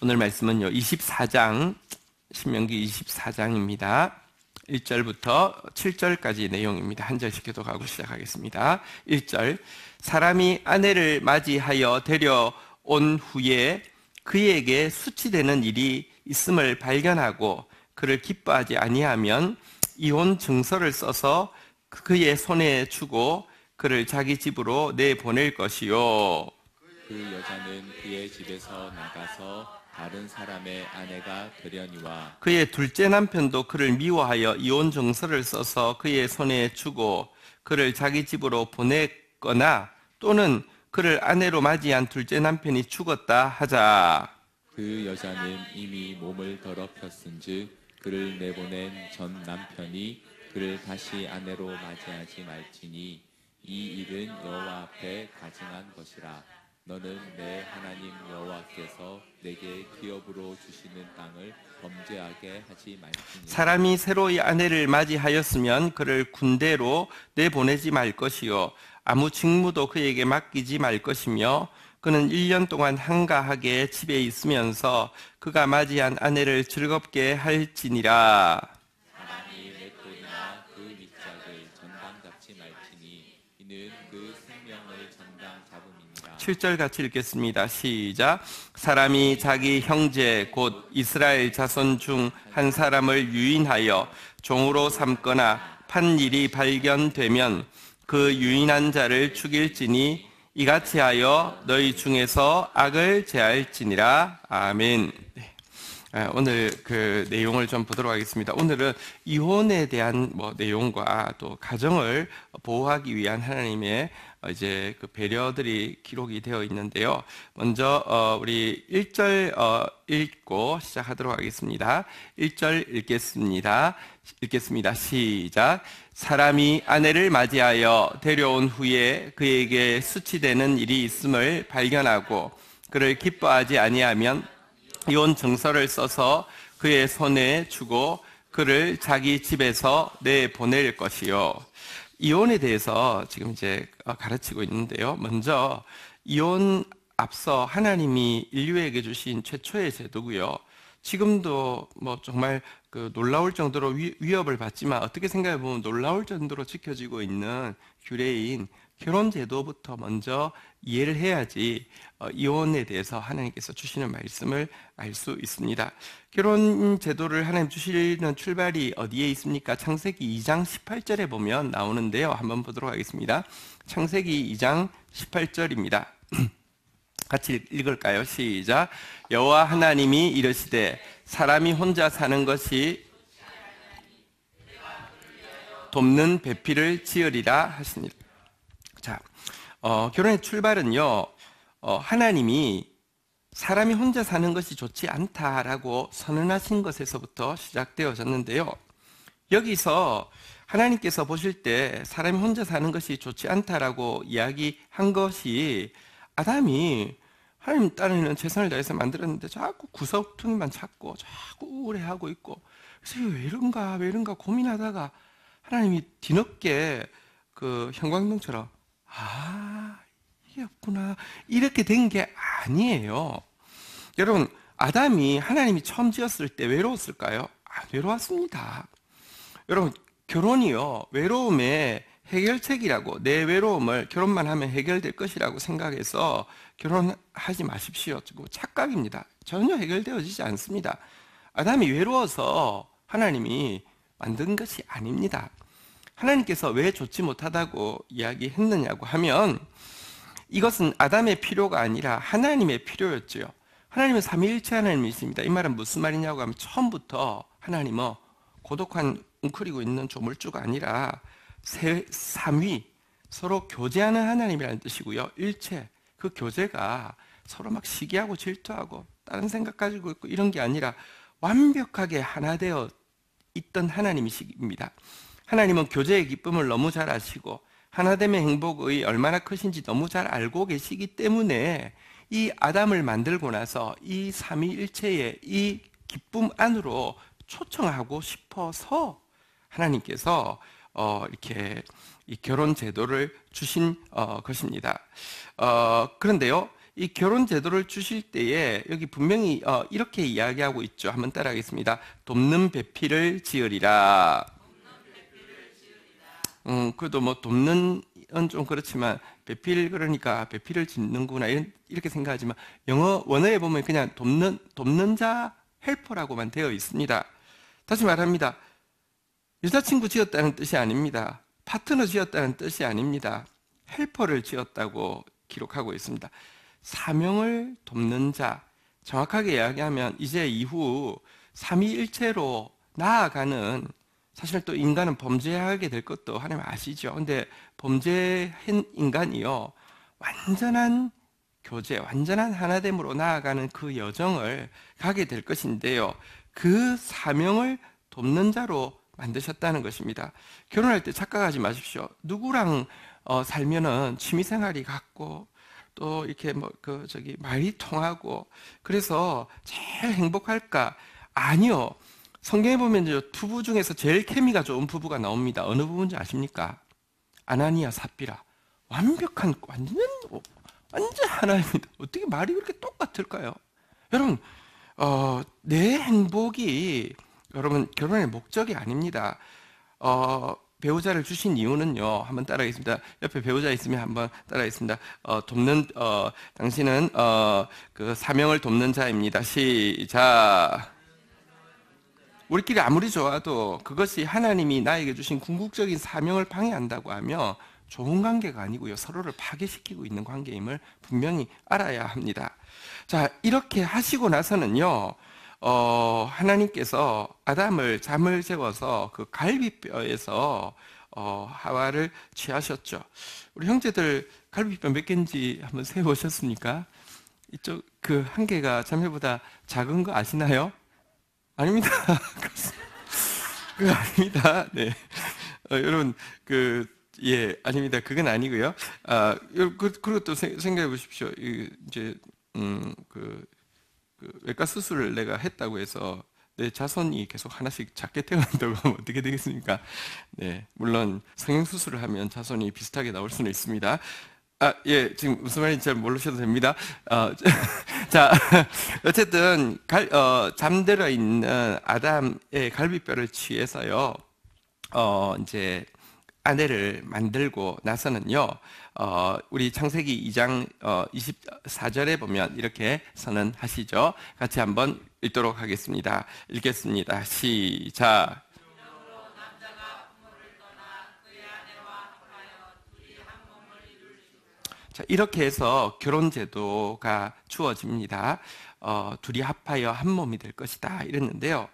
오늘 말씀은요 24장 신명기 24장입니다. 1절부터 7절까지 내용입니다. 한 절씩 교독하고 시작하겠습니다. 1절 사람이 아내를 맞이하여 데려온 후에 그에게 수치되는 일이 있음을 발견하고 그를 기뻐하지 아니하면 이혼 증서를 써서 그의 손에 주고 그를 자기 집으로 내보낼 것이요. 그 여자는 그의 집에서 나가서 다른 사람의 아내가 되려니와 그의 둘째 남편도 그를 미워하여 이혼 증서를 써서 그의 손에 주고 그를 자기 집으로 보냈거나 또는 그를 아내로 맞이한 둘째 남편이 죽었다 하자. 그 여자는 이미 몸을 더럽혔은즉 그를 내보낸 전 남편이 그를 다시 아내로 맞이하지 말지니 이 일은 여호와 앞에 가증한 것이라. 너는 내 하나님 여호와께서 내게 기업으로 주시는 땅을 범죄하게 하지 말지니 사람이 새로이 아내를 맞이하였으면 그를 군대로 내보내지 말 것이요 아무 직무도 그에게 맡기지 말 것이며 그는 1년 동안 한가하게 집에 있으면서 그가 맞이한 아내를 즐겁게 할지니라. 사람이 맷돌이나 그 밑짝을 전당 잡지 말지니 이는 그 생명을 전당 잡음이니라. 7절 같이 읽겠습니다. 시작. 사람이 자기 형제 곧 이스라엘 자손 중 한 사람을 유인하여 종으로 삼거나 판 일이 발견되면 그 유인한 자를 죽일지니 이같이 하여 너희 중에서 악을 제할지니라. 아멘. 네. 오늘 그 내용을 좀 보도록 하겠습니다. 오늘은 이혼에 대한 내용과 또 가정을 보호하기 위한 하나님의 이제 그 배려들이 기록이 되어 있는데요. 먼저 우리 1절 읽고 시작하도록 하겠습니다. 1절 읽겠습니다. 시작. 사람이 아내를 맞이하여 데려온 후에 그에게 수치되는 일이 있음을 발견하고 그를 기뻐하지 아니하면 이혼 증서를 써서 그의 손에 주고 그를 자기 집에서 내보낼 것이요. 이혼에 대해서 지금 이제 가르치고 있는데요. 먼저 이혼 앞서 하나님이 인류에게 주신 최초의 제도고요. 지금도 정말 그 놀라울 정도로 위협을 받지만 어떻게 생각해 보면 놀라울 정도로 지켜지고 있는 규례인 결혼 제도부터 먼저 이해를 해야지 이혼에 대해서 하나님께서 주시는 말씀을 알 수 있습니다. 결혼 제도를 하나님 주시는 출발이 어디에 있습니까? 창세기 2장 18절에 보면 나오는데요. 한번 보도록 하겠습니다. 창세기 2장 18절입니다. 같이 읽을까요? 시작. 여호와 하나님이 이르시되 사람이 혼자 사는 것이 돕는 배필을 지으리라 하시니라. 자, 결혼의 출발은요, 하나님이 사람이 혼자 사는 것이 좋지 않다라고 선언하신 것에서부터 시작되어졌는데요. 여기서 하나님께서 보실 때 사람이 혼자 사는 것이 좋지 않다라고 이야기한 것이 아담이 하나님 따르는 최선을 다해서 만들었는데 자꾸 구석탱이만 찾고 자꾸 우울해하고 있고 그래서 왜 이런가 고민하다가 하나님이 뒤늦게 그 형광등처럼 이게 없구나 이렇게 된 게 아니에요. 여러분, 아담이 하나님이 처음 지었을 때 외로웠을까요? 안 외로웠습니다. 여러분, 결혼이요 외로움의 해결책이라고, 내 외로움을 결혼만 하면 해결될 것이라고 생각해서 결혼하지 마십시오. 착각입니다. 전혀 해결되어지지 않습니다. 아담이 외로워서 하나님이 만든 것이 아닙니다. 하나님께서 왜 좋지 못하다고 이야기했느냐고 하면 이것은 아담의 필요가 아니라 하나님의 필요였죠. 하나님은 삼위일체 하나님이십니다. 이 말은 무슨 말이냐고 하면 처음부터 하나님은 고독한 웅크리고 있는 조물주가 아니라 삼위, 서로 교제하는 하나님이라는 뜻이고요. 일체, 그 교제가 서로 막 시기하고 질투하고 다른 생각 가지고 있고 이런 게 아니라 완벽하게 하나 되어 있던 하나님이십니다. 하나님은 교제의 기쁨을 너무 잘 아시고 하나됨의 행복의 얼마나 크신지 너무 잘 알고 계시기 때문에 이 아담을 만들고 나서 이 삼위일체의 이 기쁨 안으로 초청하고 싶어서 하나님께서 이렇게 이 결혼 제도를 주신 것입니다. 그런데요, 이 결혼 제도를 주실 때에 여기 분명히 이렇게 이야기하고 있죠. 한번 따라하겠습니다. 돕는 배필을 지으리라. 그래도 뭐 돕는 좀 그렇지만 배필 그러니까 배필을 짓는구나 이렇게 생각하지만 영어 원어에 보면 그냥 돕는 자 헬퍼라고만 되어 있습니다. 다시 말합니다. 여자친구 지었다는 뜻이 아닙니다. 파트너 지었다는 뜻이 아닙니다. 헬퍼를 지었다고 기록하고 있습니다. 사명을 돕는 자, 정확하게 이야기하면 이제 이후 삼위일체로 나아가는, 사실 또 인간은 범죄하게 될 것도 하나님 아시죠? 근데 범죄한 인간이요, 완전한 교제, 완전한 하나됨으로 나아가는 그 여정을 가게 될 것인데요, 그 사명을 돕는 자로 만드셨다는 것입니다. 결혼할 때 착각하지 마십시오. 누구랑 살면은 취미생활이 같고 또 이렇게 말이 통하고 그래서 제일 행복할까? 아니요. 성경에 보면 이제 부부 중에서 제일 케미가 좋은 부부가 나옵니다. 어느 부부인지 아십니까? 아나니아 삽비라. 완벽한 완전 하나입니다. 어떻게 말이 그렇게 똑같을까요? 여러분, 내 행복이 여러분 결혼의 목적이 아닙니다. 배우자를 주신 이유는요. 한번 따라하겠습니다. 옆에 배우자 있으면 한번 따라하겠습니다. 당신은 그 사명을 돕는 자입니다. 시작. 우리끼리 아무리 좋아도 그것이 하나님이 나에게 주신 궁극적인 사명을 방해한다고 하면 좋은 관계가 아니고요, 서로를 파괴시키고 있는 관계임을 분명히 알아야 합니다. 자, 이렇게 하시고 나서는요, 하나님께서 아담을 잠을 재워서 그 갈비뼈에서 하와를 취하셨죠. 우리 형제들 갈비뼈 몇 개인지 한번 세보셨습니까? 이쪽 그 한 개가 자매보다 작은 거 아시나요? 아닙니다. 그거 아닙니다. 네, 여러분 아닙니다. 그건 아니고요. 그리고 또 생각해 보십시오. 이제 그 외과 수술을 내가 했다고 해서 내 자손이 계속 하나씩 작게 태어난다고 하면 어떻게 되겠습니까? 네, 물론 성형 수술을 하면 자손이 비슷하게 나올 수는 있습니다. 지금 무슨 말인지 잘 모르셔도 됩니다. 자, 어쨌든 잠들어 있는 아담의 갈비뼈를 취해서요, 이제 아내를 만들고 나서는요, 우리 창세기 2장 24절에 보면 이렇게 선언하시죠. 같이 한번 읽도록 하겠습니다. 읽겠습니다. 시작. 자, 이렇게 해서 결혼 제도가 주어집니다. 둘이 합하여 한 몸이 될 것이다 이랬는데요,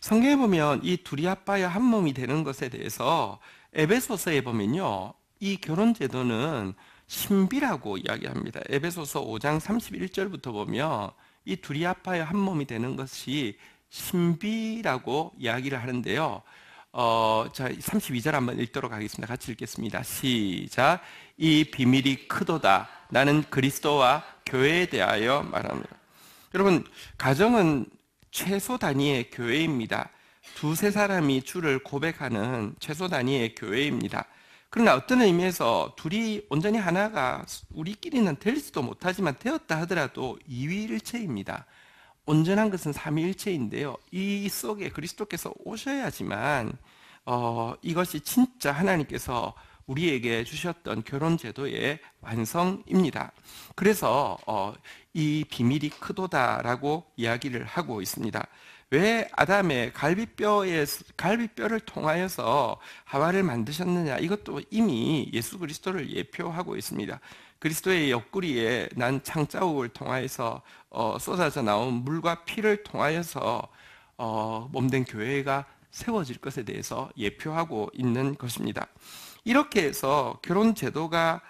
성경에 보면 이 둘이 합하여 한 몸이 되는 것에 대해서 에베소서에 보면요, 이 결혼 제도는 신비라고 이야기합니다. 에베소서 5장 31절부터 보면 이 둘이 합하여 한 몸이 되는 것이 신비라고 이야기를 하는데요, 자, 32절 한번 읽도록 하겠습니다. 같이 읽겠습니다. 시작. 이 비밀이 크도다. 나는 그리스도와 교회에 대하여 말합니다. 여러분, 가정은 최소 단위의 교회입니다. 두세 사람이 주를 고백하는 최소 단위의 교회입니다. 그러나 어떤 의미에서 둘이 온전히 하나가 우리끼리는 될 수도 못하지만 되었다 하더라도 이위일체입니다. 온전한 것은 삼위일체인데요, 이 속에 그리스도께서 오셔야지만 이것이 진짜 하나님께서 우리에게 주셨던 결혼 제도의 완성입니다. 그래서 이 비밀이 크도다라고 이야기를 하고 있습니다. 왜 아담의 갈비뼈를 통하여서 하와를 만드셨느냐? 이것도 이미 예수 그리스도를 예표하고 있습니다. 그리스도의 옆구리에 난 창자국을 통하여서 쏟아져 나온 물과 피를 통하여서 몸된 교회가 세워질 것에 대해서 예표하고 있는 것입니다. 이렇게 해서 결혼 제도가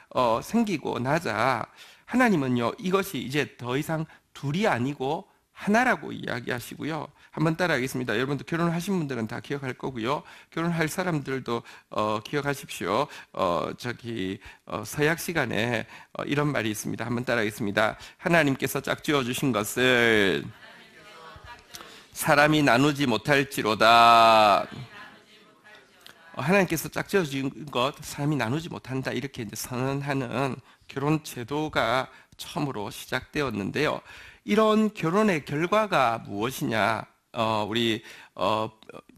생기고 나자 하나님은요, 이것이 이제 더 이상 둘이 아니고 하나라고 이야기하시고요. 한번 따라하겠습니다. 여러분들 결혼하신 분들은 다 기억할 거고요, 결혼할 사람들도 기억하십시오. 서약 시간에 이런 말이 있습니다. 한번 따라하겠습니다. 하나님께서 짝지어 주신 것을 사람이 나누지 못할지로다. 하나님께서 짝지어 주신 것 사람이 나누지 못한다, 이렇게 이제 선언하는 결혼 제도가 처음으로 시작되었는데요. 이런 결혼의 결과가 무엇이냐? 우리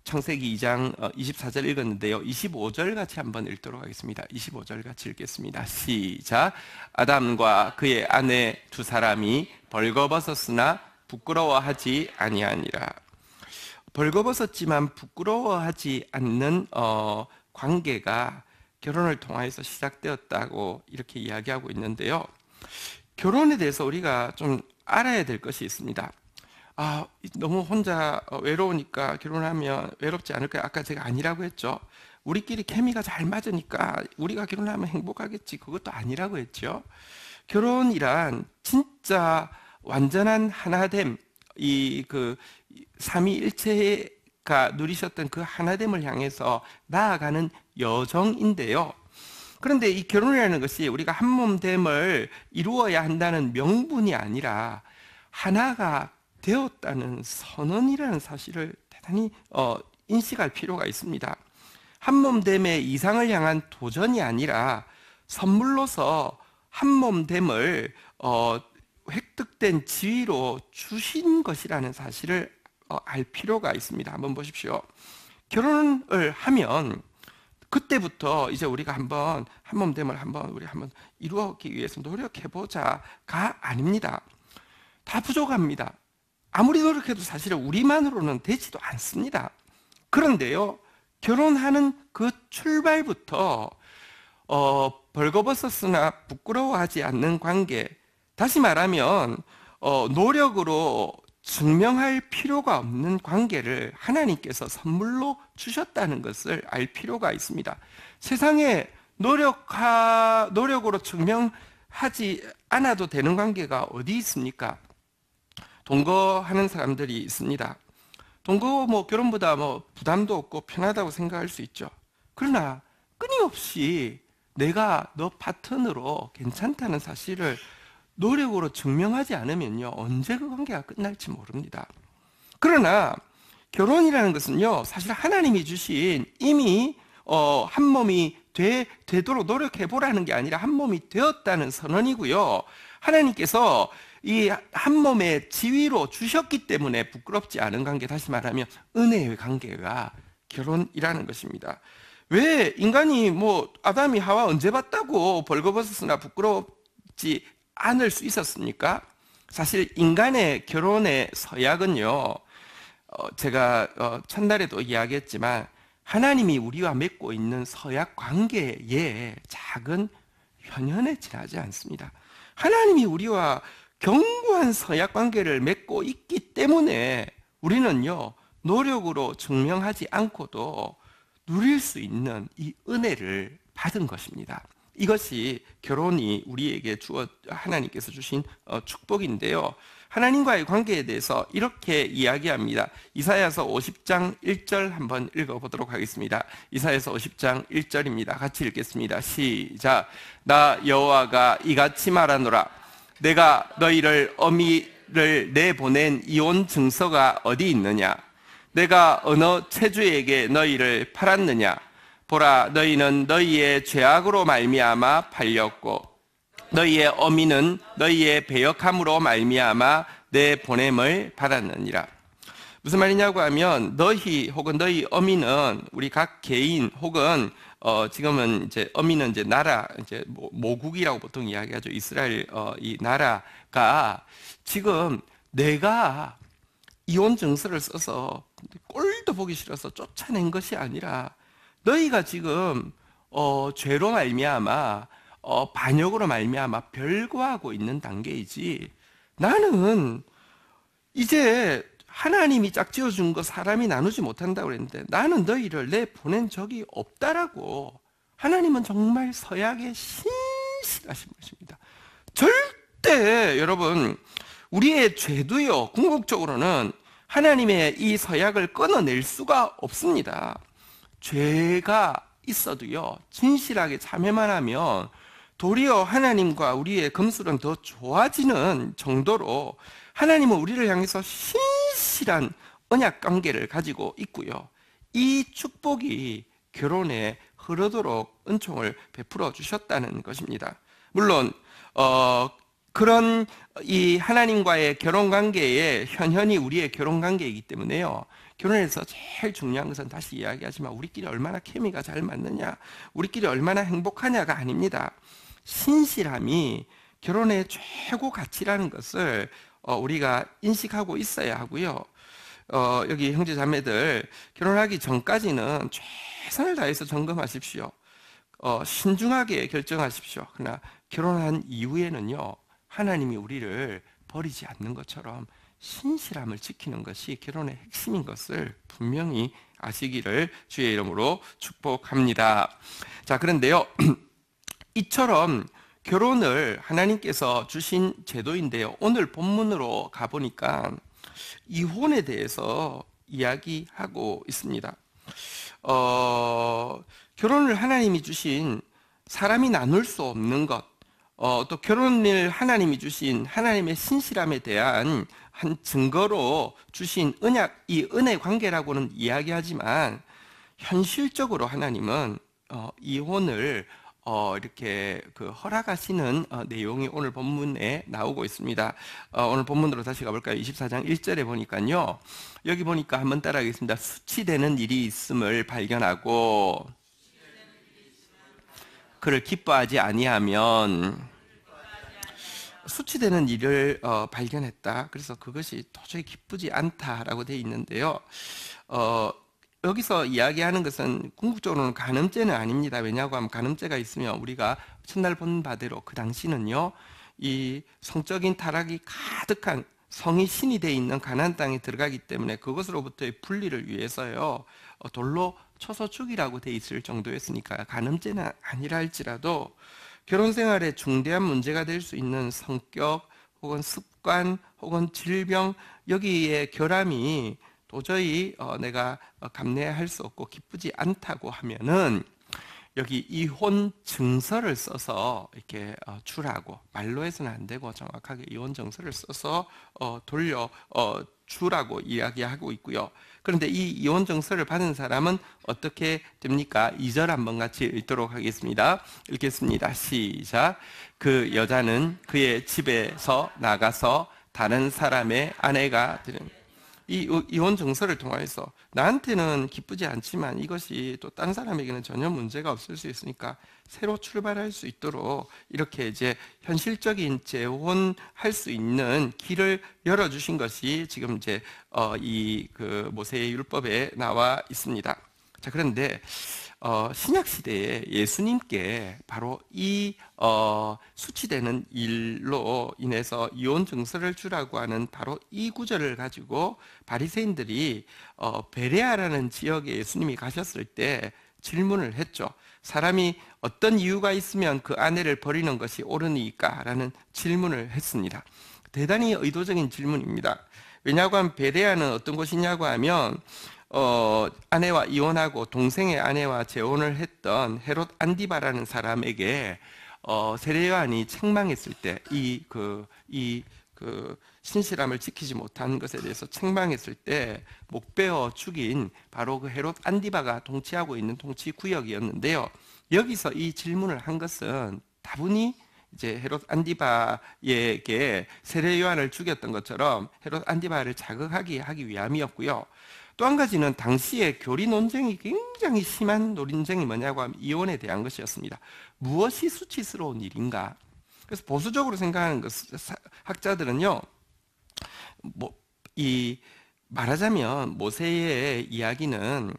창세기 2장 24절 읽었는데요. 25절 같이 한번 읽도록 하겠습니다. 25절 같이 읽겠습니다. 시작. 아담과 그의 아내 두 사람이 벌거벗었으나 부끄러워하지 아니하니라. 벌거벗었지만 부끄러워하지 않는 관계가 결혼을 통해서 시작되었다고 이렇게 이야기하고 있는데요. 결혼에 대해서 우리가 좀 알아야 될 것이 있습니다. 너무 혼자 외로우니까 결혼하면 외롭지 않을까요? 아까 제가 아니라고 했죠. 우리끼리 케미가 잘 맞으니까 우리가 결혼하면 행복하겠지. 그것도 아니라고 했죠. 결혼이란 진짜 완전한 하나됨, 삼위일체가 누리셨던 그 하나됨을 향해서 나아가는 여정인데요. 그런데 이 결혼이라는 것이 우리가 한 몸됨을 이루어야 한다는 명분이 아니라 하나가 되었다는 선언이라는 사실을 대단히 인식할 필요가 있습니다. 한 몸됨의 이상을 향한 도전이 아니라 선물로서 한 몸됨을 획득된 지위로 주신 것이라는 사실을 알 필요가 있습니다. 한번 보십시오. 결혼을 하면 그때부터 이제 우리가 한번 한 몸됨을 우리 한번 이루기 위해서 노력해보자가 아닙니다. 다 부족합니다. 아무리 노력해도 사실은 우리만으로는 되지도 않습니다. 그런데요, 결혼하는 그 출발부터 벌거벗었으나 부끄러워하지 않는 관계, 다시 말하면 노력으로 증명할 필요가 없는 관계를 하나님께서 선물로 주셨다는 것을 알 필요가 있습니다. 세상에 노력으로 증명하지 않아도 되는 관계가 어디 있습니까? 동거하는 사람들이 있습니다. 동거 결혼보다 부담도 없고 편하다고 생각할 수 있죠. 그러나 끊임없이 내가 너 파트너로 괜찮다는 사실을 노력으로 증명하지 않으면요, 언제 그 관계가 끝날지 모릅니다. 그러나 결혼이라는 것은요, 사실 하나님이 주신 이미 한 몸이 되도록 노력해보라는 게 아니라 한 몸이 되었다는 선언이고요. 하나님께서 이 한 몸의 지위로 주셨기 때문에 부끄럽지 않은 관계, 다시 말하면 은혜의 관계가 결혼이라는 것입니다. 왜 인간이 아담이 하와 언제 봤다고 벌거벗었으나 부끄럽지 않을 수 있었습니까? 사실 인간의 결혼의 서약은요, 제가 첫날에도 이야기했지만 하나님이 우리와 맺고 있는 서약 관계에 작은 현현에 지나지 않습니다. 하나님이 우리와 견고한 서약 관계를 맺고 있기 때문에 우리는요, 노력으로 증명하지 않고도 누릴 수 있는 이 은혜를 받은 것입니다. 이것이 결혼이 우리에게 하나님께서 주신 축복인데요. 하나님과의 관계에 대해서 이렇게 이야기합니다. 이사야서 50장 1절 한번 읽어보도록 하겠습니다. 이사야서 50장 1절입니다. 같이 읽겠습니다. 시작. 나 여호와가 이같이 말하노라. 내가 너희를 어미를 내보낸 이혼 증서가 어디 있느냐? 내가 어느 체주에게 너희를 팔았느냐? 보라, 너희는 너희의 죄악으로 말미암아 팔렸고 너희의 어미는 너희의 배역함으로 말미암아 내 보냄을 받았느니라. 무슨 말이냐고 하면 너희 혹은 너희 어미는 우리 각 개인 혹은 지금은 이제 어미는 이제 나라, 이제 모국이라고 보통 이야기하죠. 이스라엘 이 나라가 지금 내가 이혼 증서를 써서 꼴도 보기 싫어서 쫓아낸 것이 아니라 너희가 지금 죄로 말미암아 반역으로 말미암아 별거하고 있는 단계이지, 나는 이제 하나님이 짝지어 준 거 사람이 나누지 못한다고 그랬는데 나는 너희를 내보낸 적이 없다라고. 하나님은 정말 서약에 신실하신 것입니다. 절대 여러분 우리의 죄도요, 궁극적으로는 하나님의 이 서약을 끊어낼 수가 없습니다. 죄가 있어도요, 진실하게 참회만 하면 도리어 하나님과 우리의 금술은 더 좋아지는 정도로 하나님은 우리를 향해서 신실한 언약 관계를 가지고 있고요. 이 축복이 결혼에 흐르도록 은총을 베풀어 주셨다는 것입니다. 물론 그런 이 하나님과의 결혼 관계에 현현이 우리의 결혼 관계이기 때문에요. 결혼에서 제일 중요한 것은 다시 이야기하지만 우리끼리 얼마나 케미가 잘 맞느냐, 우리끼리 얼마나 행복하냐가 아닙니다. 신실함이 결혼의 최고 가치라는 것을 우리가 인식하고 있어야 하고요. 여기 형제 자매들 결혼하기 전까지는 최선을 다해서 점검하십시오. 신중하게 결정하십시오. 그러나 결혼한 이후에는요, 하나님이 우리를 버리지 않는 것처럼 신실함을 지키는 것이 결혼의 핵심인 것을 분명히 아시기를 주의 이름으로 축복합니다. 자, 그런데요, 이처럼 결혼을 하나님께서 주신 제도인데요, 오늘 본문으로 가보니까 이혼에 대해서 이야기하고 있습니다. 결혼을 하나님이 주신 사람이 나눌 수 없는 것, 또 결혼을 하나님이 주신 하나님의 신실함에 대한 한 증거로 주신 언약, 이 은혜 관계라고는 이야기하지만 현실적으로 하나님은 이혼을 이렇게 허락하시는 내용이 오늘 본문에 나오고 있습니다. 오늘 본문으로 다시 가볼까요? 24장 1절에 보니까요, 여기 보니까 한번 따라하겠습니다. 수치되는 일이 있음을 발견하고 그를 기뻐하지 아니하면, 수치되는 일을 발견했다. 그래서 그것이 도저히 기쁘지 않다라고 되어 있는데요. 여기서 이야기하는 것은 궁극적으로는 간음죄는 아닙니다. 왜냐하고 하면 간음죄가 있으면 우리가 첫날 본 바대로 그 당시는요, 이 성적인 타락이 가득한 성이 신이 되어 있는 가나안 땅에 들어가기 때문에 그것으로부터의 분리를 위해서요, 돌로 쳐서 죽이라고 돼 있을 정도였으니까 간음죄는 아니라 할지라도 결혼 생활에 중대한 문제가 될 수 있는 성격 혹은 습관 혹은 질병, 여기에 결함이 도저히 내가 감내할 수 없고 기쁘지 않다고 하면은 여기 이혼 증서를 써서 이렇게 주라고, 말로 해서는 안 되고 정확하게 이혼 증서를 써서 돌려 주라고 이야기하고 있고요. 그런데 이 이혼 증서를 받은 사람은 어떻게 됩니까? 2절 한번 같이 읽도록 하겠습니다. 읽겠습니다. 시작. 그 여자는 그의 집에서 나가서 다른 사람의 아내가 되는, 이 이혼 증서를 통해서 나한테는 기쁘지 않지만 이것이 또 다른 사람에게는 전혀 문제가 없을 수 있으니까 새로 출발할 수 있도록 이렇게 이제 현실적인 재혼할 수 있는 길을 열어주신 것이 지금 이제 이 모세의 율법에 나와 있습니다. 자, 그런데 신약 시대에 예수님께 바로 이 수치되는 일로 인해서 이혼 증서를 주라고 하는 바로 이 구절을 가지고 바리새인들이 베레아라는 지역에 예수님이 가셨을 때 질문을 했죠. 사람이 어떤 이유가 있으면 그 아내를 버리는 것이 옳으니까? 라는 질문을 했습니다. 대단히 의도적인 질문입니다. 왜냐하고 하면 베레아는 어떤 곳이냐고 하면 아내와 이혼하고 동생의 아내와 재혼을 했던 헤롯 안디바라는 사람에게 세례 요한이 책망했을 때 이 신실함을 지키지 못한 것에 대해서 책망했을 때 목베어 죽인 바로 그 헤롯 안디바가 통치하고 있는 통치 구역이었는데요. 여기서 이 질문을 한 것은 다분히 이제 헤롯 안디바에게 세례 요한을 죽였던 것처럼 헤롯 안디바를 하기 위함이었고요. 또 한 가지는 당시에 교리 논쟁이 굉장히 심한 논쟁이 뭐냐고 하면 이혼에 대한 것이었습니다. 무엇이 수치스러운 일인가? 그래서 보수적으로 생각하는 학자들은요, 말하자면 모세의 이야기는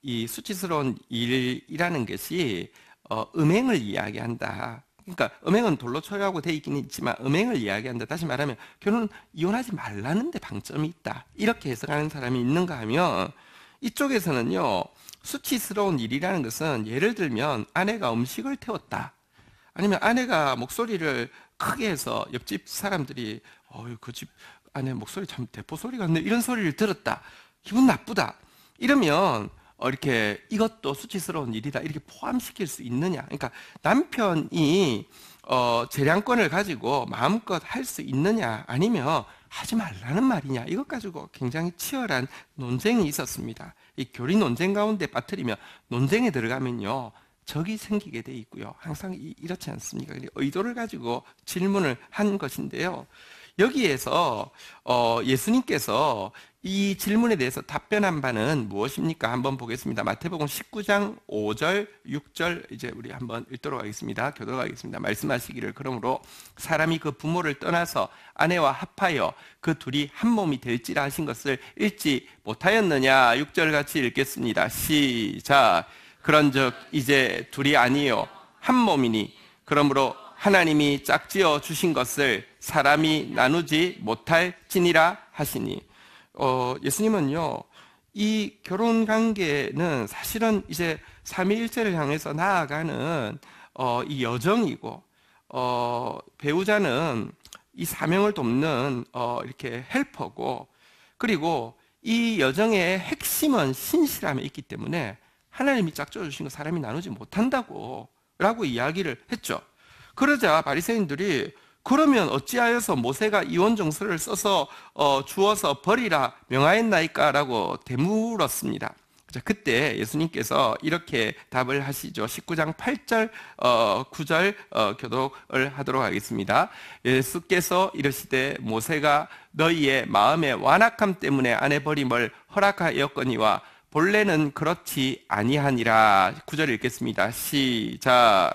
이 수치스러운 일이라는 것이 음행을 이야기한다. 그러니까 음행은 돌로 처리하고 돼 있긴 있지만 음행을 이야기한다. 다시 말하면 이혼하지 말라는 데 방점이 있다. 이렇게 해석하는 사람이 있는가 하면, 이쪽에서는요, 수치스러운 일이라는 것은 예를 들면 아내가 음식을 태웠다. 아니면 아내가 목소리를 크게 해서 옆집 사람들이 그 집 아내 목소리 참 대포 소리 같네, 이런 소리를 들었다. 기분 나쁘다. 이러면 이렇게 이것도 수치스러운 일이다, 이렇게 포함시킬 수 있느냐? 그러니까 남편이 재량권을 가지고 마음껏 할 수 있느냐, 아니면 하지 말라는 말이냐, 이것 가지고 굉장히 치열한 논쟁이 있었습니다. 이 교리 논쟁 가운데 빠뜨리면, 논쟁에 들어가면요, 적이 생기게 돼 있고요. 항상 이렇지 않습니까? 의도를 가지고 질문을 한 것인데요. 여기에서 예수님께서 이 질문에 대해서 답변한 바는 무엇입니까? 한번 보겠습니다. 마태복음 19장 5절, 6절 이제 우리 한번 읽도록 하겠습니다. 교도록 하겠습니다. 말씀하시기를 그러므로 사람이 그 부모를 떠나서 아내와 합하여 그 둘이 한 몸이 될지라 하신 것을 읽지 못하였느냐? 6절 같이 읽겠습니다. 시작. 그런즉 이제 둘이 아니요 한 몸이니 그러므로 하나님이 짝지어 주신 것을 사람이 나누지 못할지니라 하시니 예수님은요 이 결혼 관계는 사실은 이제 삼위일체를 향해서 나아가는 이 여정이고 배우자는 이 사명을 돕는 이렇게 헬퍼고 그리고 이 여정의 핵심은 신실함에 있기 때문에 하나님이 짝져 주신 거 사람이 나누지 못한다고 라고 이야기를 했죠. 그러자 바리새인들이 그러면 어찌하여서 모세가 이혼 정서를 써서 주어서 버리라 명하였나이까? 라고 되물었습니다. 그때 예수님께서 이렇게 답을 하시죠. 19장 8절, 9절 교독을 하도록 하겠습니다. 예수께서 이르시되 모세가 너희의 마음의 완악함 때문에 아내 버림을 허락하였거니와 본래는 그렇지 아니하니라. 9절 읽겠습니다. 시작.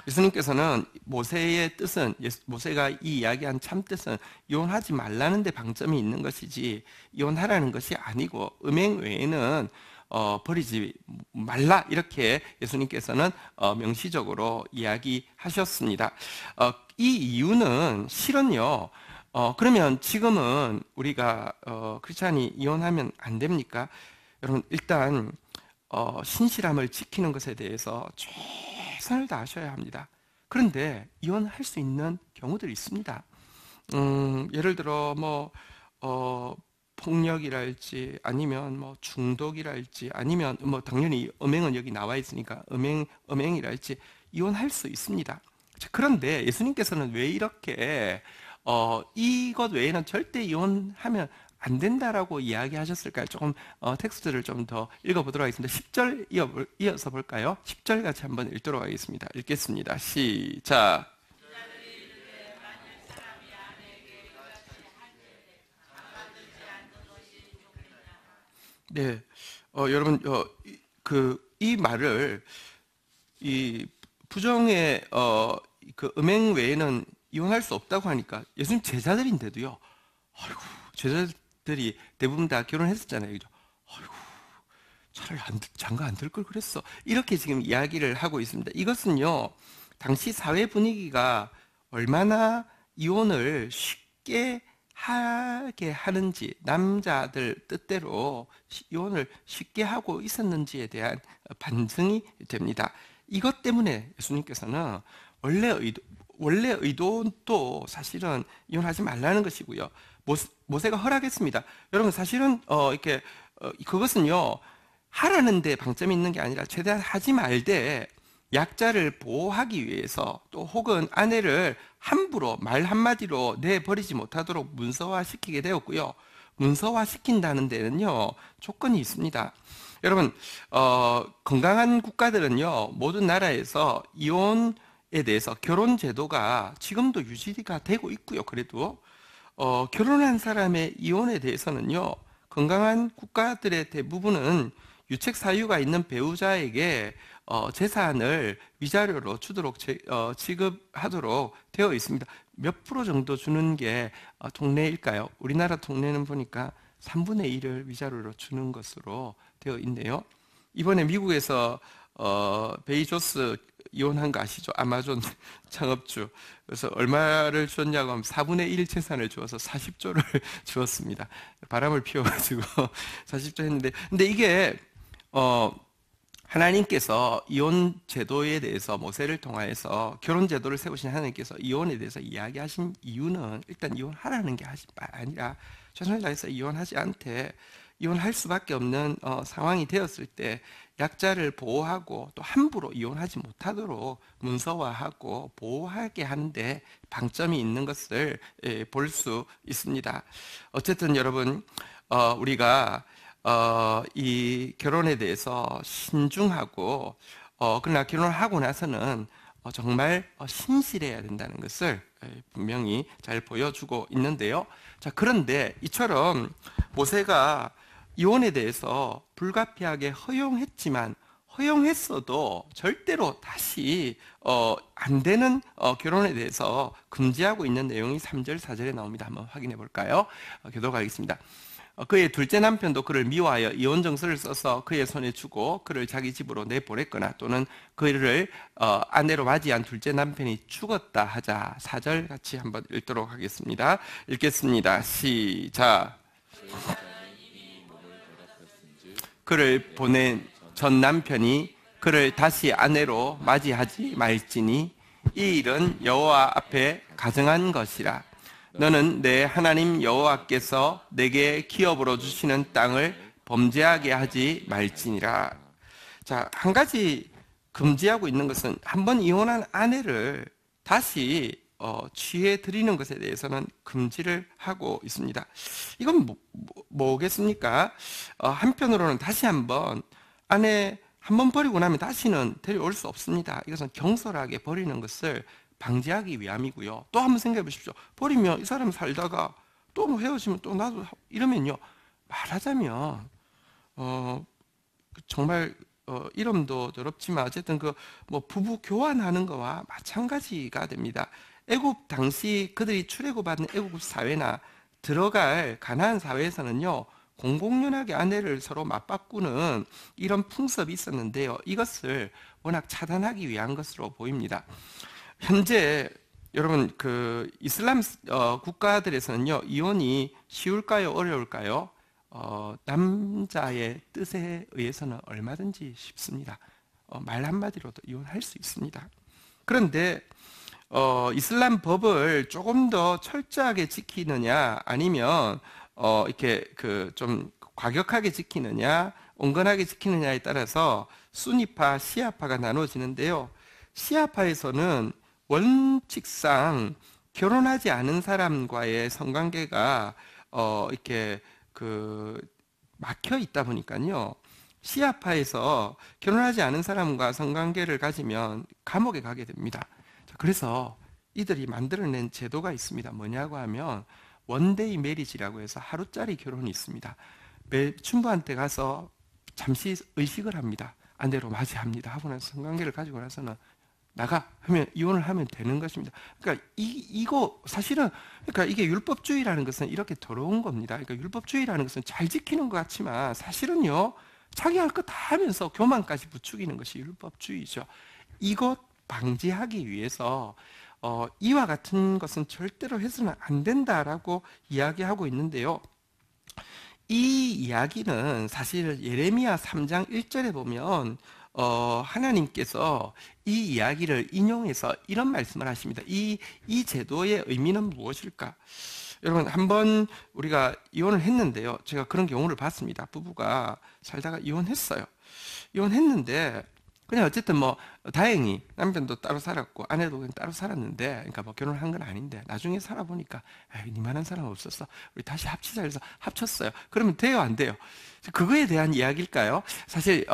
예수님께서는 모세의 뜻은 모세가 이 이야기한 참 뜻은 이혼하지 말라는 데 방점이 있는 것이지 이혼하라는 것이 아니고 음행 외에는 버리지 말라 이렇게 예수님께서는 명시적으로 이야기하셨습니다. 이 이유는 실은요. 그러면 지금은 우리가 크리스찬이 이혼하면 안 됩니까? 여러분 일단 신실함을 지키는 것에 대해서 최선을 다하셔야 합니다. 그런데 이혼할 수 있는 경우들이 있습니다. 예를 들어 폭력이랄지 아니면 중독이랄지 아니면 당연히 음행은 여기 나와 있으니까 음행이랄지 이혼할 수 있습니다. 그런데 예수님께서는 왜 이렇게 이것 외에는 절대 이혼하면 안 된다라고 이야기하셨을까요? 조금 텍스트를 좀 더 읽어보도록 하겠습니다. 10절 이어서 볼까요? 10절 같이 한번 읽도록 하겠습니다. 읽겠습니다. 시작. 네, 여러분 이 말을 이 부정의 그 음행 외에는 이혼할 수 없다고 하니까 예수님 제자들인데도요. 아이고 제자들이 대부분 다 결혼했었잖아요. 그죠? 아이고 차라리 장가 안 들 걸 그랬어. 이렇게 지금 이야기를 하고 있습니다. 이것은요 당시 사회 분위기가 얼마나 이혼을 쉽게 하게 하는지 남자들 뜻대로 이혼을 쉽게 하고 있었는지에 대한 반증이 됩니다. 이것 때문에 예수님께서는 원래 의도도 사실은 이혼하지 말라는 것이고요. 모세가 허락했습니다. 여러분 사실은 이렇게 그것은요 하라는 데 방점이 있는 게 아니라 최대한 하지 말되 약자를 보호하기 위해서 또 혹은 아내를 함부로 말 한마디로 내버리지 못하도록 문서화시키게 되었고요. 문서화시킨다는 데는요 조건이 있습니다. 여러분 건강한 국가들은요 모든 나라에서 이혼에 대해서 결혼 제도가 지금도 유지가 되고 있고요. 그래도 결혼한 사람의 이혼에 대해서는요 건강한 국가들의 대부분은 유책 사유가 있는 배우자에게 재산을 위자료로 주도록 지급하도록 되어 있습니다. 몇 프로 정도 주는 게 통례일까요? 우리나라 통례는 보니까 3분의 1을 위자료로 주는 것으로 되어 있네요. 이번에 미국에서 베이조스 이혼한 거 아시죠? 아마존 창업주. 그래서 얼마를 줬냐고 하면 4분의 1 재산을 주어서 40조를 주었습니다. 바람을 피워가지고 40조 했는데, 근데 이게 하나님께서 이혼 제도에 대해서 모세를 통하여서 결혼 제도를 세우신 하나님께서 이혼에 대해서 이야기하신 이유는 일단 이혼하라는 게 아니라 최선을 다해서 이혼하지 않되 이혼할 수밖에 없는 상황이 되었을 때 약자를 보호하고 또 함부로 이혼하지 못하도록 문서화하고 보호하게 하는데 방점이 있는 것을 볼 수 있습니다. 어쨌든 여러분, 우리가 이 결혼에 대해서 신중하고 그러나 결혼을 하고 나서는 정말 신실해야 된다는 것을 분명히 잘 보여주고 있는데요. 자, 그런데 이처럼 모세가 이혼에 대해서 불가피하게 허용했지만 허용했어도 절대로 다시 안 되는 결혼에 대해서 금지하고 있는 내용이 3절, 4절에 나옵니다. 한번 확인해 볼까요? 교독하겠습니다. 그의 둘째 남편도 그를 미워하여 이혼 정서를 써서 그의 손에 주고 그를 자기 집으로 내보냈거나 또는 그를 아내로 맞이한 둘째 남편이 죽었다 하자. 4절 같이 한번 읽도록 하겠습니다. 읽겠습니다. 시작. 그를 보낸 전 남편이 그를 다시 아내로 맞이하지 말지니 이 일은 여호와 앞에 가증한 것이라. 너는 내 하나님 여호와께서 내게 기업으로 주시는 땅을 범죄하게 하지 말지니라. 자, 한 가지 금지하고 있는 것은 한번 이혼한 아내를 다시 취해 드리는 것에 대해서는 금지를 하고 있습니다. 이건 뭐겠습니까? 한편으로는 다시 한번 아내 한번 버리고 나면 다시는 데려올 수 없습니다. 이것은 경솔하게 버리는 것을 방지하기 위함이고요. 또 한번 생각해 보십시오. 버리면 이 사람 살다가 또 뭐 헤어지면 또 나도 이러면요. 말하자면 정말 이름도 더럽지만 어쨌든 그 뭐 부부 교환하는 거와 마찬가지가 됩니다. 애굽 당시 그들이 출애굽받은 애굽 사회나 들어갈 가나안 사회에서는요. 공공연하게 아내를 서로 맞바꾸는 이런 풍습이 있었는데요. 이것을 워낙 차단하기 위한 것으로 보입니다. 현재 여러분 그 이슬람 국가들에서는요. 이혼이 쉬울까요? 어려울까요? 남자의 뜻에 의해서는 얼마든지 쉽습니다. 말 한마디로도 이혼할 수 있습니다. 그런데 이슬람 법을 조금 더 철저하게 지키느냐 아니면 이렇게 그 좀 과격하게 지키느냐 온건하게 지키느냐에 따라서 수니파, 시아파가 나눠지는데요. 시아파에서는 원칙상 결혼하지 않은 사람과의 성관계가 이렇게 그 막혀 있다 보니까요. 시아파에서 결혼하지 않은 사람과 성관계를 가지면 감옥에 가게 됩니다. 그래서 이들이 만들어낸 제도가 있습니다. 뭐냐고 하면 원데이 메리지라고 해서 하루짜리 결혼이 있습니다. 춘부한테 가서 잠시 의식을 합니다. 아내로 맞이합니다. 하고 나서 성관계를 가지고 나서는 나가 하면 이혼을 하면 되는 것입니다. 그러니까 이거 사실은 그러니까 이게 율법주의라는 것은 이렇게 더러운 겁니다. 그러니까 율법주의라는 것은 잘 지키는 것 같지만 사실은요 자기 할 거 다 하면서 교만까지 부추기는 것이 율법주의죠. 이것 방지하기 위해서 이와 같은 것은 절대로 해서는 안 된다라고 이야기하고 있는데요. 이 이야기는 사실 예레미야 3장 1절에 보면 하나님께서 이 이야기를 인용해서 이런 말씀을 하십니다. 이 제도의 의미는 무엇일까? 여러분 한번 우리가 이혼을 했는데요. 제가 그런 경우를 봤습니다. 부부가 살다가 이혼했어요. 이혼했는데 그냥 어쨌든 뭐 다행히 남편도 따로 살았고 아내도 그냥 따로 살았는데 그러니까 뭐 결혼한 건 아닌데 나중에 살아보니까 니만한 사람 없었어. 우리 다시 합치자 해서 합쳤어요. 그러면 돼요 안 돼요? 그거에 대한 이야기일까요? 사실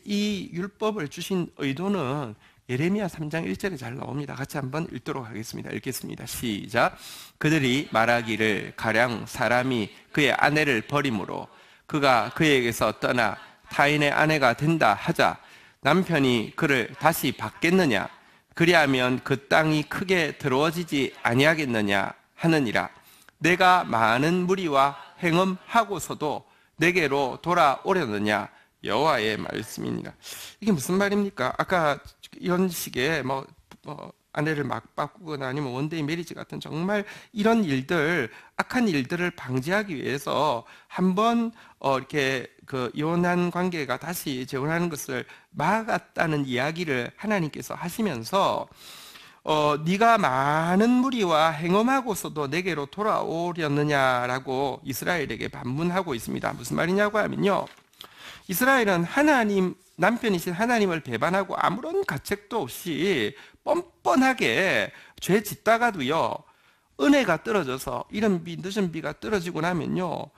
이 율법을 주신 의도는 예레미야 3장 1절에 잘 나옵니다. 같이 한번 읽도록 하겠습니다. 읽겠습니다. 시작. 그들이 말하기를 가령 사람이 그의 아내를 버림으로 그가 그에게서 떠나 타인의 아내가 된다 하자 남편이 그를 다시 받겠느냐? 그리하면 그 땅이 크게 더러워지지 아니하겠느냐 하느니라. 내가 많은 무리와 행음하고서도 내게로 돌아오려느냐? 여호와의 말씀이니라. 이게 무슨 말입니까? 아까 이런 식의 아내를 막 바꾸거나 아니면 원데이 메리지 같은 정말 이런 일들, 악한 일들을 방지하기 위해서 한번 이렇게 그 이혼한 관계가 다시 재혼하는 것을 막았다는 이야기를 하나님께서 하시면서 네가 많은 무리와 행엄하고서도 내게로 돌아오려느냐라고 이스라엘에게 반문하고 있습니다. 무슨 말이냐고 하면요. 이스라엘은 하나님 남편이신 하나님을 배반하고 아무런 가책도 없이 뻔뻔하게 죄 짓다가도요, 은혜가 떨어져서 이른 비 늦은 비가 떨어지고 나면요,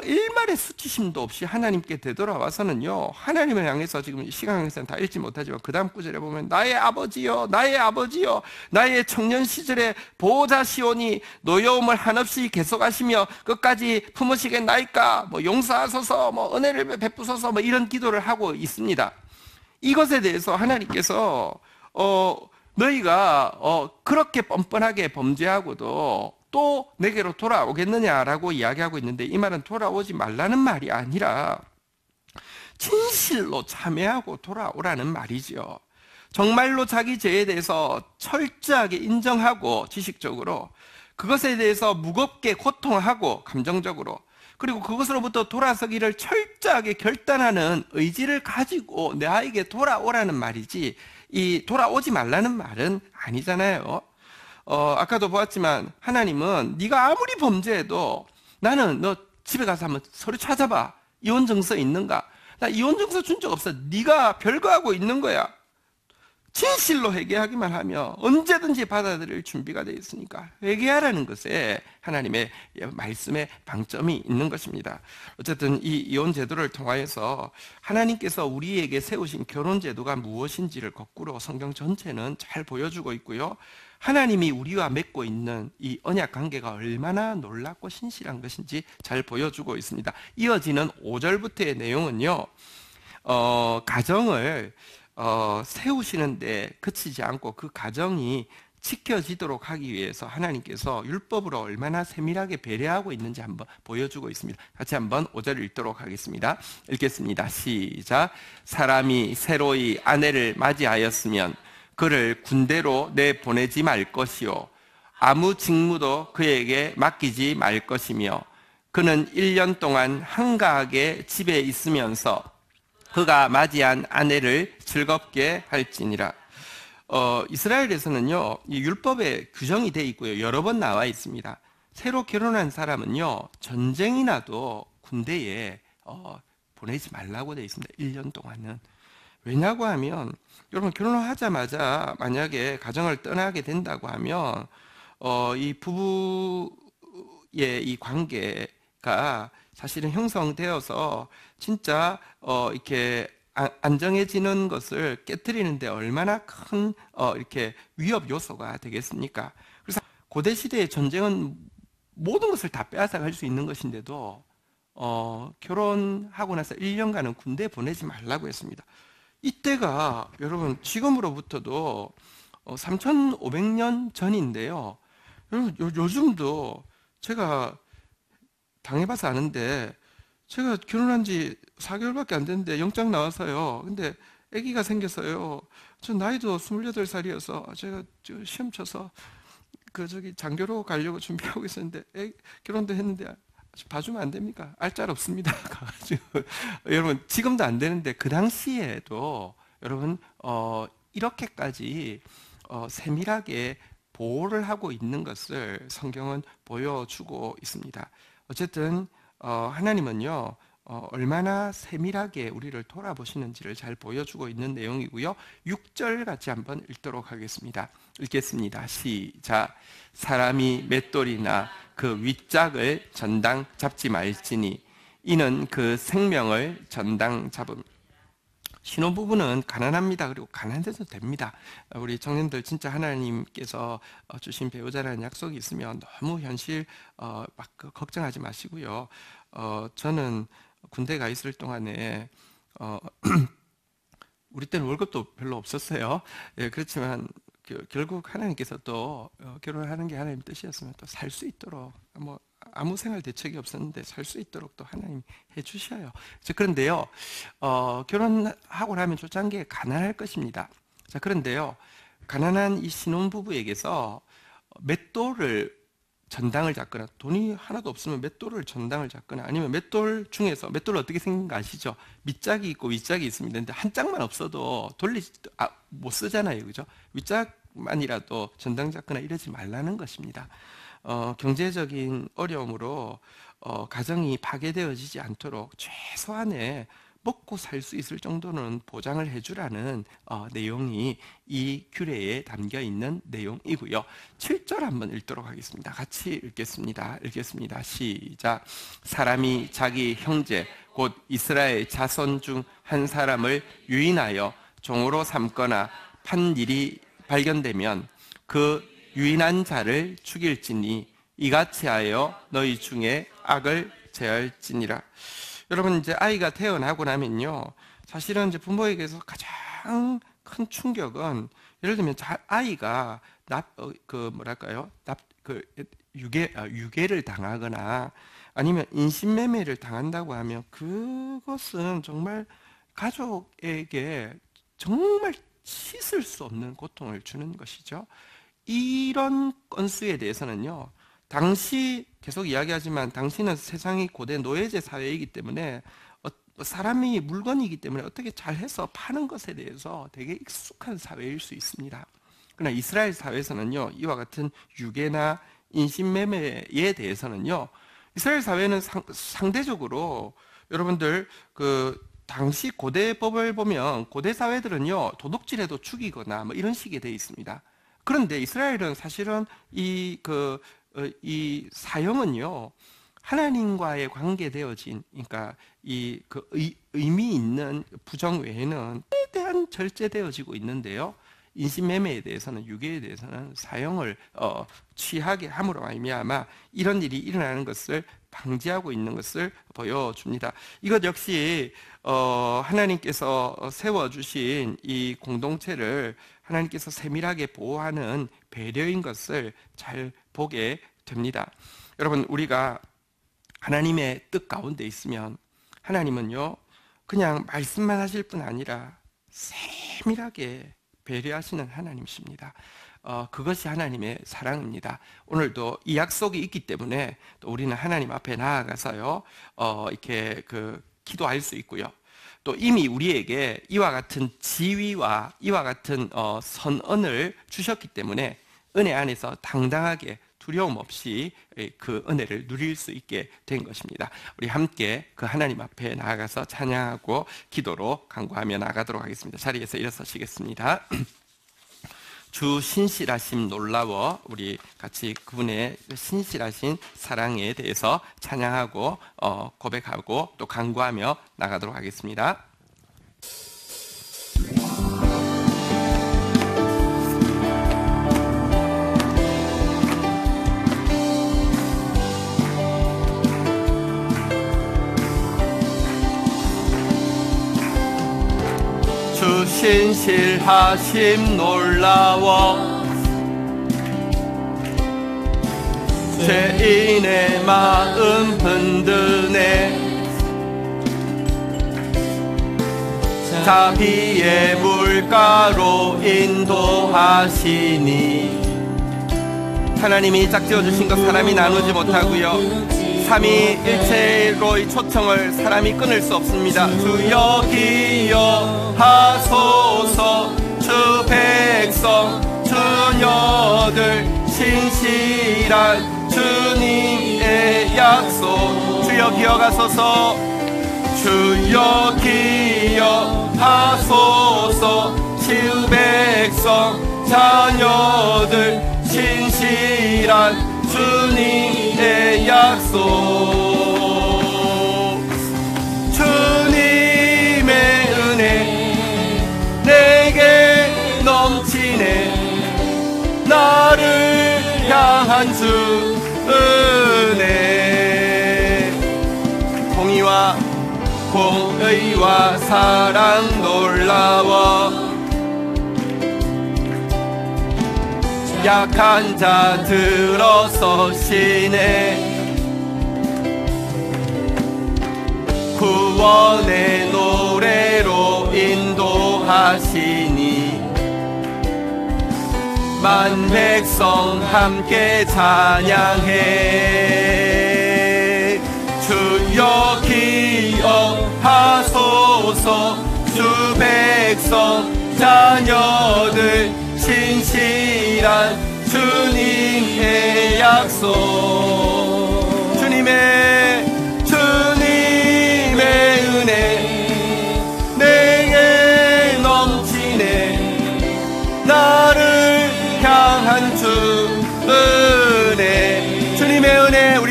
일말의 수치심도 없이 하나님께 되돌아와서는요, 하나님을 향해서 지금 시간에서는 다 읽지 못하지만 그 다음 구절에 보면 나의 아버지여, 나의 아버지여, 나의 청년 시절에 보호자시오니 노여움을 한없이 계속하시며 끝까지 품으시겠나이까, 뭐 용서하소서, 뭐 은혜를 베푸소서, 뭐 이런 기도를 하고 있습니다. 이것에 대해서 하나님께서 너희가 그렇게 뻔뻔하게 범죄하고도 또 내게로 돌아오겠느냐라고 이야기하고 있는데, 이 말은 돌아오지 말라는 말이 아니라 진실로 참회하고 돌아오라는 말이죠. 정말로 자기 죄에 대해서 철저하게 인정하고 지식적으로 그것에 대해서 무겁게 고통하고 감정적으로, 그리고 그것으로부터 돌아서기를 철저하게 결단하는 의지를 가지고 나에게 돌아오라는 말이지, 이 돌아오지 말라는 말은 아니잖아요. 아까도 보았지만 하나님은 네가 아무리 범죄해도 나는 너 집에 가서 한번 서류 찾아봐. 이혼 증서 있는가? 나 이혼 증서 준 적 없어. 네가 별거하고 있는 거야. 진실로 회개하기만 하면 언제든지 받아들일 준비가 되어 있으니까 회개하라는 것에 하나님의 말씀에 방점이 있는 것입니다. 어쨌든 이 이혼 제도를 통하여서 하나님께서 우리에게 세우신 결혼 제도가 무엇인지를 거꾸로 성경 전체는 잘 보여주고 있고요, 하나님이 우리와 맺고 있는 이 언약 관계가 얼마나 놀랍고 신실한 것인지 잘 보여주고 있습니다. 이어지는 5절부터의 내용은요, 가정을 세우시는데 그치지 않고 그 가정이 지켜지도록 하기 위해서 하나님께서 율법으로 얼마나 세밀하게 배려하고 있는지 한번 보여주고 있습니다. 같이 한번 5절을 읽도록 하겠습니다. 읽겠습니다. 시작. 사람이 새로이 아내를 맞이하였으면 그를 군대로 내보내지 말 것이요, 아무 직무도 그에게 맡기지 말 것이며, 그는 1년 동안 한가하게 집에 있으면서 그가 맞이한 아내를 즐겁게 할지니라. 이스라엘에서는요, 이 율법에 규정이 되어 있고요, 여러 번 나와 있습니다. 새로 결혼한 사람은요, 전쟁이 나도 군대에 보내지 말라고 되어 있습니다. 1년 동안은. 왜냐고 하면, 여러분 결혼을 하자마자 만약에 가정을 떠나게 된다고 하면 이 부부의 이 관계가 사실은 형성되어서 진짜 이렇게 안정해지는 것을 깨트리는데 얼마나 큰 이렇게 위협 요소가 되겠습니까? 그래서 고대 시대의 전쟁은 모든 것을 다 빼앗아갈 수 있는 것인데도 결혼하고 나서 1년간은 군대에 보내지 말라고 했습니다. 이때가 여러분 지금으로부터도 3,500년 전인데요. 여러분 요즘도 제가 당해봐서 아는데, 제가 결혼한 지 4개월밖에 안 됐는데 영장 나와서요, 근데 아기가 생겼어요. 저 나이도 28살이어서 제가 시험 쳐서 장교로 가려고 준비하고 있었는데 결혼도 했는데 봐주면 안 됩니까? 알짤 없습니다. 가지고 여러분 지금도 안 되는데 그 당시에도 여러분 이렇게까지 세밀하게 보호를 하고 있는 것을 성경은 보여주고 있습니다. 어쨌든 하나님은요, 얼마나 세밀하게 우리를 돌아보시는지를 잘 보여주고 있는 내용이고요. 6절 같이 한번 읽도록 하겠습니다. 읽겠습니다. 시작. 사람이 맷돌이나 그 윗짝을 전당 잡지 말지니 이는 그 생명을 전당 잡음. 신혼부부는 가난합니다. 그리고 가난해도 됩니다. 우리 청년들 진짜 하나님께서 주신 배우자라는 약속이 있으면 너무 현실 막 걱정하지 마시고요. 저는 군대 가 있을 동안에 우리 때는 월급도 별로 없었어요. 예, 그렇지만 결국 하나님께서 또 결혼하는 게 하나님 뜻이었으면 또 살 수 있도록 아무 생활 대책이 없었는데 살 수 있도록 또 하나님 해주셔요. 그런데요, 결혼하고 나면 초창기에 가난할 것입니다. 자, 그런데요, 가난한 이 신혼부부에게서 맷돌을 전당을 잡거나 돈이 하나도 없으면 맷돌을 전당을 잡거나 아니면 맷돌 중에서 맷돌 어떻게 생긴 거 아시죠? 밑짝이 있고 윗짝이 있습니다. 근데 한 짝만 없어도 못 쓰잖아요, 그죠? 윗짝만이라도 전당 잡거나 이러지 말라는 것입니다. 경제적인 어려움으로 가정이 파괴되어지지 않도록 최소한의 먹고 살 수 있을 정도는 보장을 해주라는 내용이 이 규례에 담겨 있는 내용이고요. 7절 한번 읽도록 하겠습니다. 같이 읽겠습니다. 시작. 사람이 자기 형제 곧 이스라엘 자손 중 한 사람을 유인하여 종으로 삼거나 판 일이 발견되면 그 유인한 자를 죽일지니 이같이 하여 너희 중에 악을 제할지니라. 여러분, 이제 아이가 태어나고 나면요, 사실은 이제 부모에게서 가장 큰 충격은, 예를 들면 아이가 유괴를 당하거나 아니면 인신매매를 당한다고 하면 그것은 정말 가족에게 정말 씻을 수 없는 고통을 주는 것이죠. 이런 건수에 대해서는요, 당시 계속 이야기하지만 당시는 세상이 고대 노예제 사회이기 때문에 사람이 물건이기 때문에 어떻게 잘해서 파는 것에 대해서 되게 익숙한 사회일 수 있습니다. 그러나 이스라엘 사회에서는요, 이와 같은 유괴나 인신매매에 대해서는요, 이스라엘 사회는 상대적으로 여러분들 당시 고대법을 보면 고대 사회들은요, 도둑질해도 죽이거나 뭐 이런 식이 되어 있습니다. 그런데 이스라엘은 사실은 이 사형은요, 하나님과의 관계되어진, 그러니까 의미 있는 부정 외에는 최대한 절제되어지고 있는데요, 인신매매에 대해서는, 유괴에 대해서는 사형을 취하게 함으로 말미암아 이런 일이 일어나는 것을 방지하고 있는 것을 보여줍니다. 이것 역시 하나님께서 세워주신 이 공동체를 하나님께서 세밀하게 보호하는 배려인 것을 잘 보게 됩니다. 여러분, 우리가 하나님의 뜻 가운데 있으면 하나님은요, 그냥 말씀만 하실 뿐 아니라 세밀하게 배려하시는 하나님이십니다. 그것이 하나님의 사랑입니다. 오늘도 이 약속이 있기 때문에 또 우리는 하나님 앞에 나아가서요, 이렇게 기도할 수 있고요. 또 이미 우리에게 이와 같은 지위와 이와 같은 선언을 주셨기 때문에 은혜 안에서 당당하게 두려움 없이 그 은혜를 누릴 수 있게 된 것입니다. 우리 함께 그 하나님 앞에 나아가서 찬양하고 기도로 간구하며 나가도록 하겠습니다. 자리에서 일어서시겠습니다. 주 신실하심 놀라워, 우리 같이 그분의 신실하신 사랑에 대해서 찬양하고 고백하고 또 간구하며 나가도록 하겠습니다. 주 신실하심 놀라워 죄인의 마음 흔드네 자비의 물가로 인도하시니 하나님이 짝지어 주신 것 사람이 나누지 못하고요, 삼위일체로의 초청을 사람이 끊을 수 없습니다. 주여 기여하소서. 주 백성 주녀들 신실한 주님의 약속. 주여 기여하소서. 주여 기여하소서. 주 백성 자녀들 신실한 주님의 약속. 주님의 은혜 내게 넘치네. 나를 향한 주 은혜. 공의와 사랑 놀라워 약한 자 들어서시네. 구원의 노래로 인도하시니 만 백성 함께 찬양해. 주여 기여하소서. 주 백성 자녀들 신실한 주님의 약속. 주님의 은혜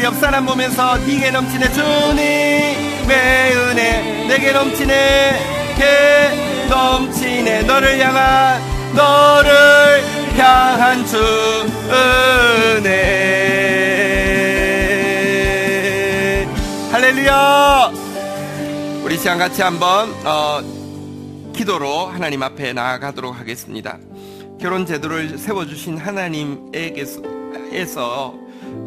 옆 사람 보면서 네게 넘치네 주님의 은혜 내게 넘치네 게 넘치네 너를 향한 주 은혜. 할렐루야. 우리 시간 같이 한번 기도로 하나님 앞에 나아가도록 하겠습니다. 결혼 제도를 세워주신 하나님에게서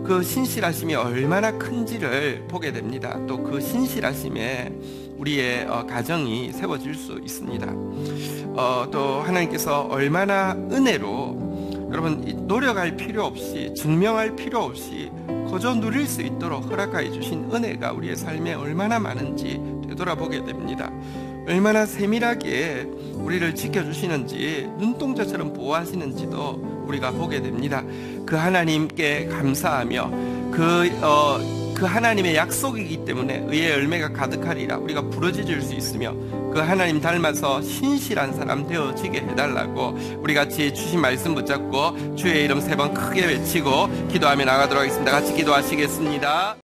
그 신실하심이 얼마나 큰지를 보게 됩니다. 또 그 신실하심에 우리의 가정이 세워질 수 있습니다. 또 하나님께서 얼마나 은혜로 여러분 노력할 필요 없이 증명할 필요 없이 거저 누릴 수 있도록 허락하여 주신 은혜가 우리의 삶에 얼마나 많은지 되돌아보게 됩니다. 얼마나 세밀하게 우리를 지켜주시는지 눈동자처럼 보호하시는지도 우리가 보게 됩니다. 그 하나님께 감사하며 그 하나님의 약속이기 때문에 의의 열매가 가득하리라 우리가 부르짖을 수 있으며 그 하나님 닮아서 신실한 사람 되어지게 해달라고 우리 같이 주신 말씀 붙잡고 주의 이름 3번 크게 외치고 기도하며 나가도록 하겠습니다. 같이 기도하시겠습니다.